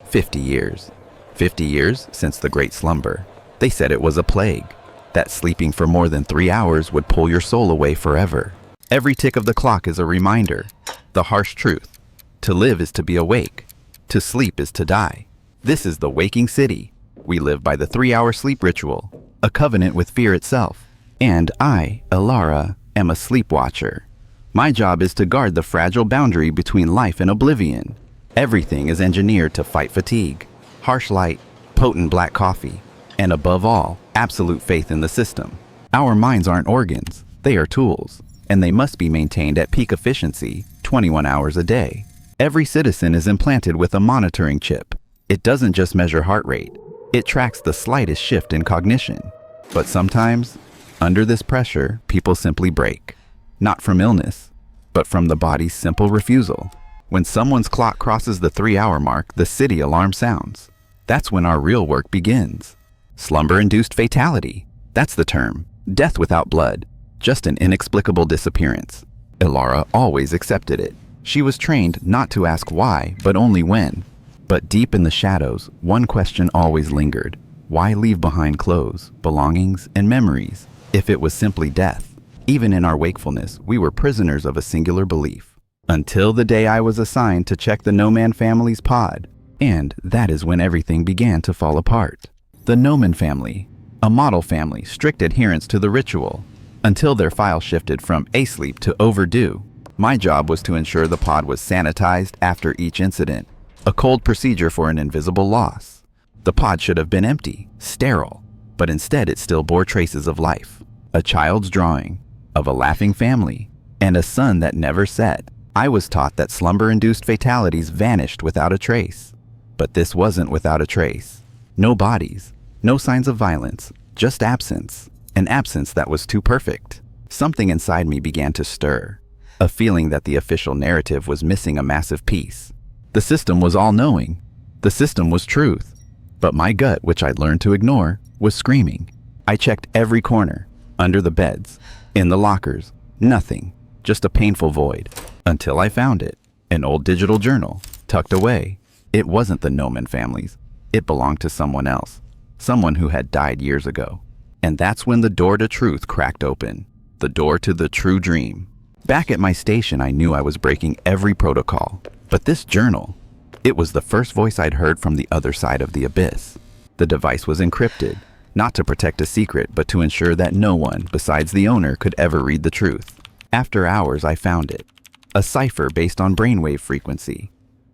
50 years. 50 years since the Great Slumber. They said it was a plague, that sleeping for more than 3 hours would pull your soul away forever. Every tick of the clock is a reminder, the harsh truth. To live is to be awake. To sleep is to die. This is the waking city. We live by the 3-hour sleep ritual, a covenant with fear itself. And I, Elara, am a sleep watcher. My job is to guard the fragile boundary between life and oblivion. Everything is engineered to fight fatigue, harsh light, potent black coffee, and above all, absolute faith in the system. Our minds aren't organs, they are tools, and they must be maintained at peak efficiency, 21 hours a day. Every citizen is implanted with a monitoring chip. It doesn't just measure heart rate, it tracks the slightest shift in cognition. But sometimes, under this pressure, people simply break. Not from illness, but from the body's simple refusal. When someone's clock crosses the 3-hour mark, the city alarm sounds. That's when our real work begins. Slumber-induced fatality. That's the term. Death without blood. Just an inexplicable disappearance. Elara always accepted it. She was trained not to ask why, but only when. But deep in the shadows, one question always lingered. Why leave behind clothes, belongings, and memories, if it was simply death? Even in our wakefulness, we were prisoners of a singular belief. Until the day I was assigned to check the Noman family's pod. And that is when everything began to fall apart. The Noman family, a model family, strict adherence to the ritual. Until their file shifted from asleep to overdue. My job was to ensure the pod was sanitized after each incident, a cold procedure for an invisible loss. The pod should have been empty, sterile, but instead it still bore traces of life. A child's drawing, of a laughing family, and a sun that never set. I was taught that slumber-induced fatalities vanished without a trace. But this wasn't without a trace. No bodies, no signs of violence, just absence. An absence that was too perfect. Something inside me began to stir. A feeling that the official narrative was missing a massive piece. The system was all-knowing. The system was truth. But my gut, which I'd learned to ignore, was screaming. I checked every corner, under the beds, in the lockers, nothing, just a painful void. Until I found it, an old digital journal, tucked away. It wasn't the Noman family's. It belonged to someone else, someone who had died years ago. And that's when the door to truth cracked open, the door to the true dream. Back at my station, I knew I was breaking every protocol. But this journal, it was the first voice I'd heard from the other side of the abyss. The device was encrypted, not to protect a secret, but to ensure that no one, besides the owner, could ever read the truth. After hours, I found it. A cipher based on brainwave frequency.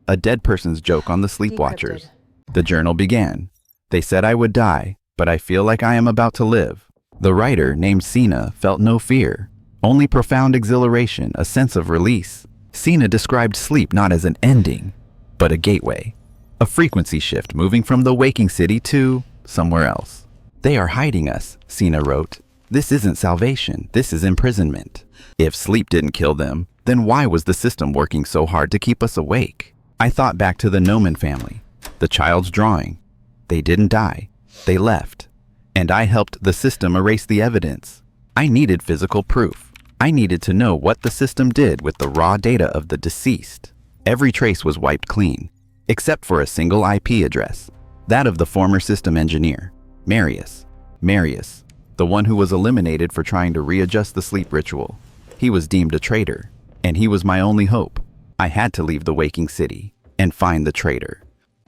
A dead person's joke on the sleepwatchers. The journal began. They said I would die, but I feel like I am about to live. The writer, named Sina, felt no fear, only profound exhilaration, a sense of release. Sina described sleep not as an ending, but a gateway. A frequency shift moving from the waking city to somewhere else. They are hiding us, Sina wrote. This isn't salvation, this is imprisonment. If sleep didn't kill them, then why was the system working so hard to keep us awake? I thought back to the Noman family, the child's drawing. They didn't die. They left. And I helped the system erase the evidence. I needed physical proof. I needed to know what the system did with the raw data of the deceased. Every trace was wiped clean, except for a single IP address, that of the former system engineer, Marius. Marius, the one who was eliminated for trying to readjust the sleep ritual. He was deemed a traitor, and he was my only hope. I had to leave the waking city and find the traitor.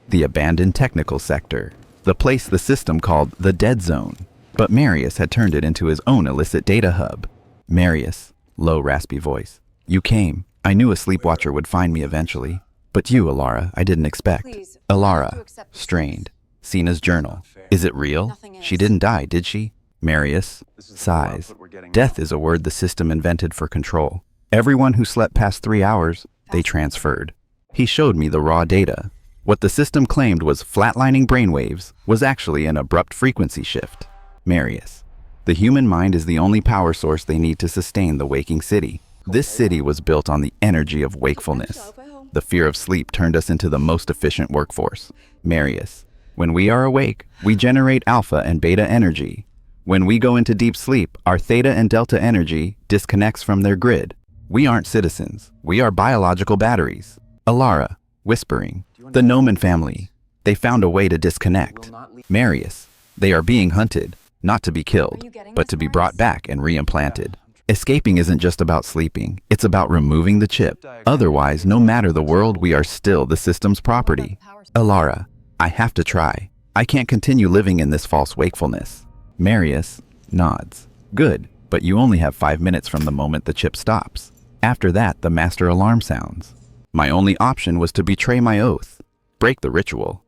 The abandoned technical sector, the place the system called the dead zone. But Marius had turned it into his own illicit data hub. Marius, low raspy voice. You came. I knew a sleepwatcher would find me eventually. But you, Elara, I didn't expect. Please, Elara, strained. Sina's journal. Is it real? She didn't die, did she? Marius, sighs. Death is a word the system invented for control. Everyone who slept past 3 hours, they transferred. He showed me the raw data. What the system claimed was flatlining brainwaves was actually an abrupt frequency shift. Marius. The human mind is the only power source they need to sustain the waking city. This city was built on the energy of wakefulness. The fear of sleep turned us into the most efficient workforce. Marius. When we are awake, we generate alpha and beta energy. When we go into deep sleep, our theta and delta energy disconnects from their grid. We aren't citizens. We are biological batteries. Elara, whispering. The Noman family. They found a way to disconnect. Marius, they are being hunted, not to be killed, but to be brought back and reimplanted. Escaping isn't just about sleeping, it's about removing the chip. Otherwise, no matter the world, we are still the system's property. Elara, I have to try. I can't continue living in this false wakefulness. Marius nods. Good, but you only have 5 minutes from the moment the chip stops. After that, the master alarm sounds. My only option was to betray my oath, break the ritual,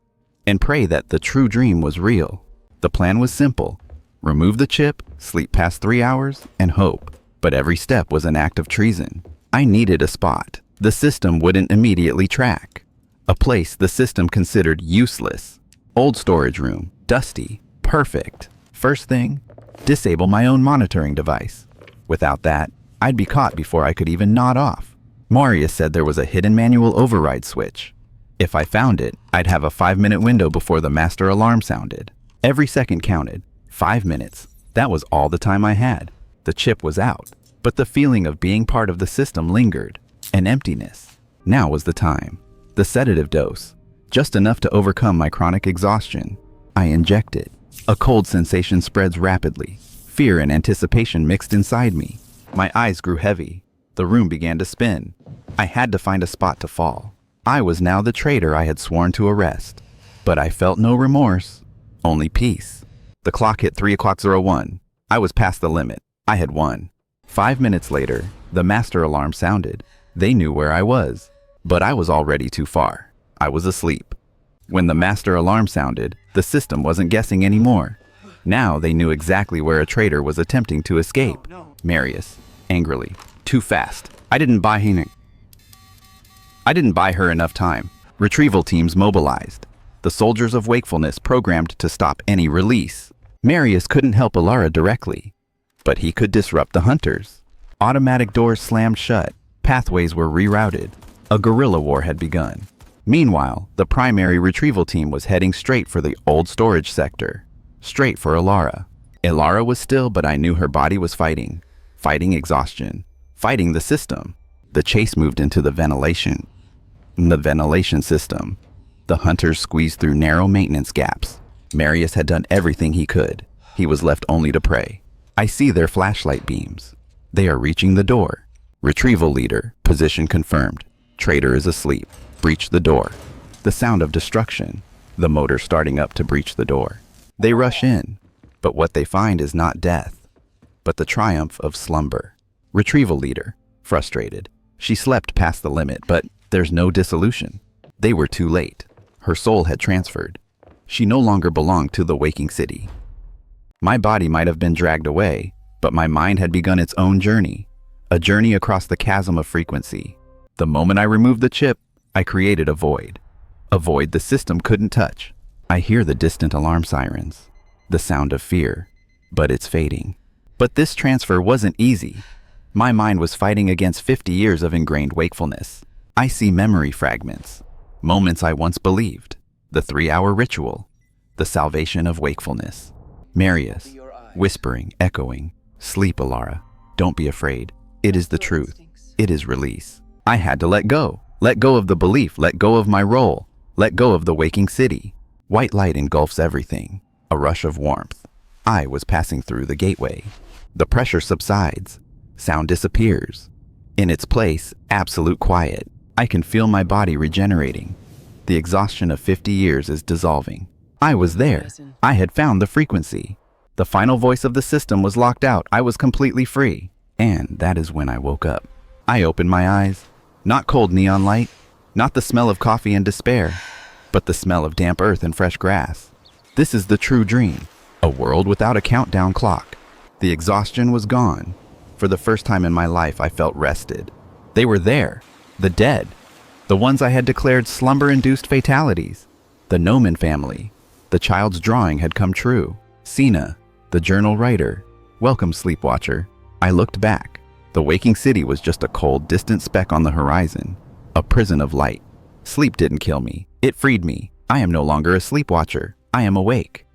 and pray that the true dream was real. The plan was simple. Remove the chip, sleep past 3 hours, and hope. But every step was an act of treason. I needed a spot the system wouldn't immediately track. A place the system considered useless. Old storage room, dusty, perfect. First thing, disable my own monitoring device. Without that, I'd be caught before I could even nod off. Marius said there was a hidden manual override switch. If I found it, I'd have a 5-minute window before the master alarm sounded. Every second counted. 5 minutes. That was all the time I had. The chip was out, but the feeling of being part of the system lingered. An emptiness. Now was the time. The sedative dose. Just enough to overcome my chronic exhaustion. I inject it. A cold sensation spreads rapidly. Fear and anticipation mixed inside me. My eyes grew heavy. The room began to spin. I had to find a spot to fall. I was now the traitor I had sworn to arrest. But I felt no remorse, only peace. The clock hit 3:01. I was past the limit. I had won. 5 minutes later, the master alarm sounded. They knew where I was, but I was already too far. I was asleep. When the master alarm sounded, the system wasn't guessing anymore. Now they knew exactly where a traitor was attempting to escape. Marius, angrily, too fast. I didn't buy her enough time. Retrieval teams mobilized. The soldiers of wakefulness programmed to stop any release. Marius couldn't help Elara directly, but he could disrupt the hunters. Automatic doors slammed shut. Pathways were rerouted. A guerrilla war had begun. Meanwhile, the primary retrieval team was heading straight for the old storage sector. Straight for Elara. Elara was still, but I knew her body was fighting. Fighting exhaustion. Fighting the system. The chase moved into the ventilation system. The hunters squeezed through narrow maintenance gaps. Marius had done everything he could. He was left only to pray. I see their flashlight beams. They are reaching the door. Retrieval leader, position confirmed. Traitor is asleep. Breach the door. The sound of destruction. The motor starting up to breach the door. They rush in, but what they find is not death, but the triumph of slumber. Retrieval leader, frustrated. She slept past the limit, but there's no dissolution. They were too late. Her soul had transferred. She no longer belonged to the waking city. My body might have been dragged away, but my mind had begun its own journey. A journey across the chasm of frequency. The moment I removed the chip, I created a void. A void the system couldn't touch. I hear the distant alarm sirens. The sound of fear. But it's fading. But this transfer wasn't easy. My mind was fighting against 50 years of ingrained wakefulness. I see memory fragments. Moments I once believed. The 3-hour ritual. The salvation of wakefulness. Marius, whispering, echoing. Sleep, Elara. Don't be afraid. It is the truth. It is release. I had to let go. Let go of the belief. Let go of my role. Let go of the waking city. White light engulfs everything. A rush of warmth. I was passing through the gateway. The pressure subsides. Sound disappears. In its place, absolute quiet. I can feel my body regenerating. The exhaustion of 50 years is dissolving. I was there. I had found the frequency. The final voice of the system was locked out. I was completely free. And that is when I woke up. I opened my eyes. Not cold neon light. Not the smell of coffee and despair. But the smell of damp earth and fresh grass. This is the true dream. A world without a countdown clock. The exhaustion was gone. For the first time in my life, I felt rested. They were there. The dead. The ones I had declared slumber-induced fatalities. The Nomen family. The child's drawing had come true. Sina, the journal writer. Welcome, sleepwatcher. I looked back. The waking city was just a cold, distant speck on the horizon. A prison of light. Sleep didn't kill me. It freed me. I am no longer a sleepwatcher. I am awake.